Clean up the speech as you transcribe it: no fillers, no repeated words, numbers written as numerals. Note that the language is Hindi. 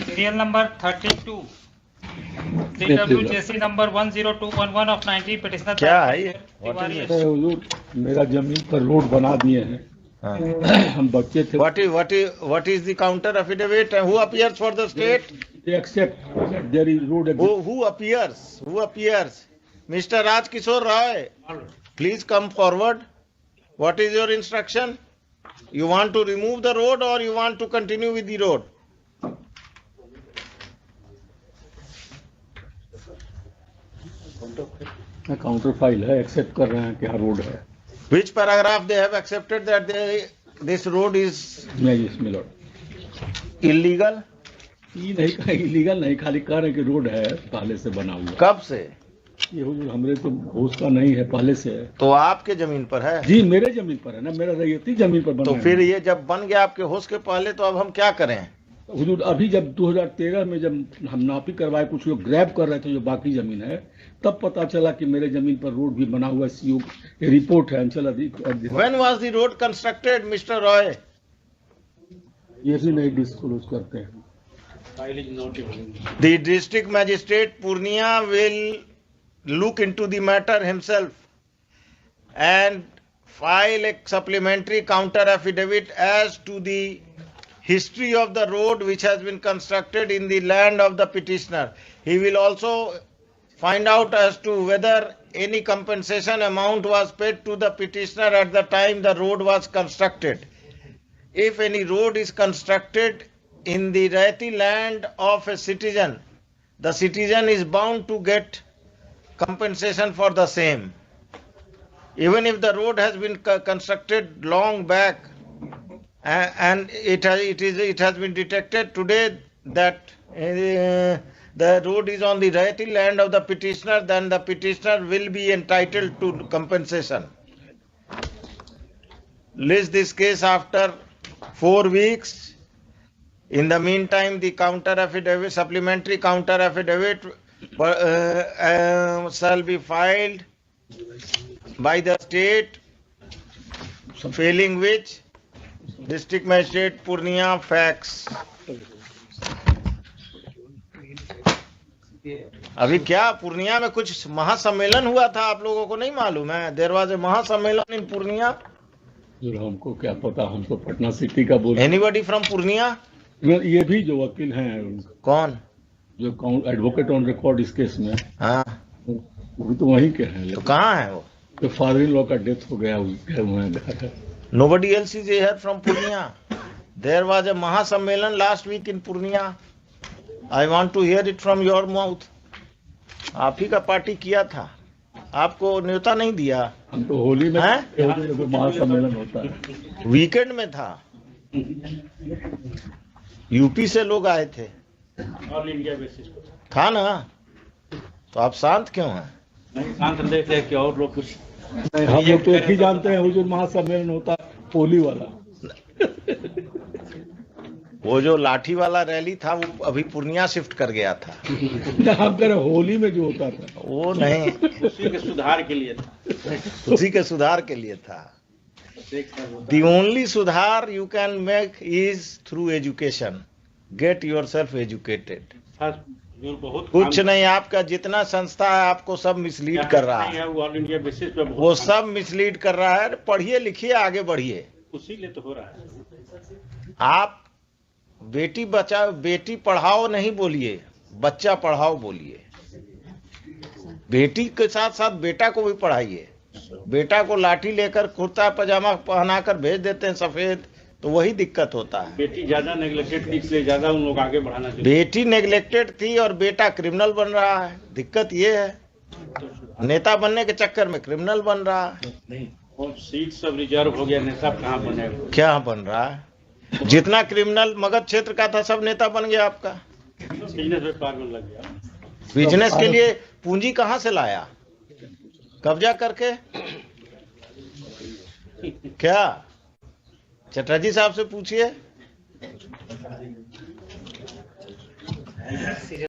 Serial number 32. CWJC number 10211 of 90 petitioner. क्या है ये? हुजूर मेरा जमीन पर रोड बना दिए हैं। हम बच्चे थे। What is the counter affidavit? Who appears for the state? They accept that there is road. Who appears? Who appears? Mr. Raj Kishore Roy, please come forward. What is your instruction? You want to remove the road or you want to continue with the road? Counter file है, एक्सेप्ट कर रहे हैं कि हाँ रोड है। Which paragraph they have accepted that this road is Yes, my lord. illegal? ये नहीं कहा इलीगल नहीं, खाली कह रहे हैं कि रोड है पहले से बना हुआ। कब से? ये हुजूर हमरे तो होश का नहीं है, पहले से है। तो आपके जमीन पर है? जी मेरे जमीन पर है ना, मेरा रैयती जमीन पर बना तो फिर ये जब बन गया आपके होश के पहले, तो अब हम क्या करें? हुजूर अभी जब 2013 में जब हम नापी करवाए, कुछ लोग ग्रैब कर रहे थे जो बाकी जमीन है, तब पता चला कि मेरे जमीन पर रोड भी बना हुआ है। सीओ रिपोर्ट है अंचल अधिकारी। When was the road constructed, Mr. Roy? ये भी नहीं डिस्क्लोज करते हैं। The district magistrate Purnia will look into the matter himself and file a supplementary counter affidavit as to the history of the road which has been constructed in the land of the petitioner. He will also find out as to whether any compensation amount was paid to the petitioner at the time the road was constructed. If any road is constructed in the Raiti land of a citizen, the citizen is bound to get compensation for the same. Even if the road has been constructed long back and it has been detected today that the road is on the Raiti land of the petitioner, then the petitioner will be entitled to compensation. List this case after 4 weeks. In the meantime, the counter affidavit, supplementary counter affidavit shall be filed by the state, failing which district magistrate Purnia fax. अभी क्या पूर्णिया में कुछ महासम्मेलन हुआ था, आप लोगों को नहीं मालूम है? देयर वाज ए महासम्मेलन इन पूर्णिया। हमको क्या पता, हम तो पटना सिटी का बोल। Anybody from Purnia? ये भी जो वकील हैं। कौन? जो एडवोकेट ऑन रिकॉर्ड इस केस में। हाँ, वो भी तो वहीं के हैं। तो कहाँ है वो? तो फादर इन लॉ का डेथ हो गया, Nobody else is here from Purnia. There was a महासम्मेलन last week in Purnia. I want to hear it from your mouth. आप ही का पार्टी किया था, आपको न्योता नहीं दिया। हम तो होली में महासम्मेलन होता है, वीकेंड में था। यूपी से लोग आए थे, ऑल इंडिया बेसिस था ना? तो आप शांत क्यों हैं? नहीं शांत देखते हैं कि और लोग कुछ नहीं, हम लोग तो एक ही जानते हैं, हुजूर महासम्मेलन होता है होली वाला। वो जो लाठी वाला रैली था वो अभी पूर्णिया शिफ्ट कर गया था। हम कह रहे होली में जो होता था वो नहीं, उसी के सुधार के लिए था। उसी के सुधार के लिए था। The only सुधार you can make is through education. Get yourself educated. बहुत कुछ नहीं, आपका जितना संस्था है आपको सब मिसलीड कर रहा है। ऑल इंडिया बेसिस पे वो सब मिसलीड कर रहा है। पढ़िए लिखिए, आगे बढ़िए। उसी लिए तो हो रहा है। आप बेटी बचाओ बेटी पढ़ाओ नहीं बोलिए, बच्चा पढ़ाओ बोलिए। बेटी के साथ साथ बेटा को भी पढ़ाइए। बेटा को लाठी लेकर कुर्ता पजामा पहनाकर भेज देते हैं सफेद, तो वही दिक्कत होता है। बेटी ज्यादा नेग्लेक्टेड थी, इसलिए ज्यादा उन लोग आगे बढ़ाना चाहिए। बेटी नेग्लेक्टेड थी और बेटा क्रिमिनल बन रहा है। दिक्कत ये है, नेता बनने के चक्कर में क्रिमिनल बन रहा है। और सीट सब रिजर्व हो गया, नेता कहाँ बनेगा? क्या बन रहा है? जितना क्रिमिनल मगध क्षेत्र का था सब नेता बन गया आपका। बिजनेस व्यापार में लग गया। बिजनेस के लिए पूंजी कहाँ से लाया? कब्जा करके? क्या चटर्जी साहब से पूछिए।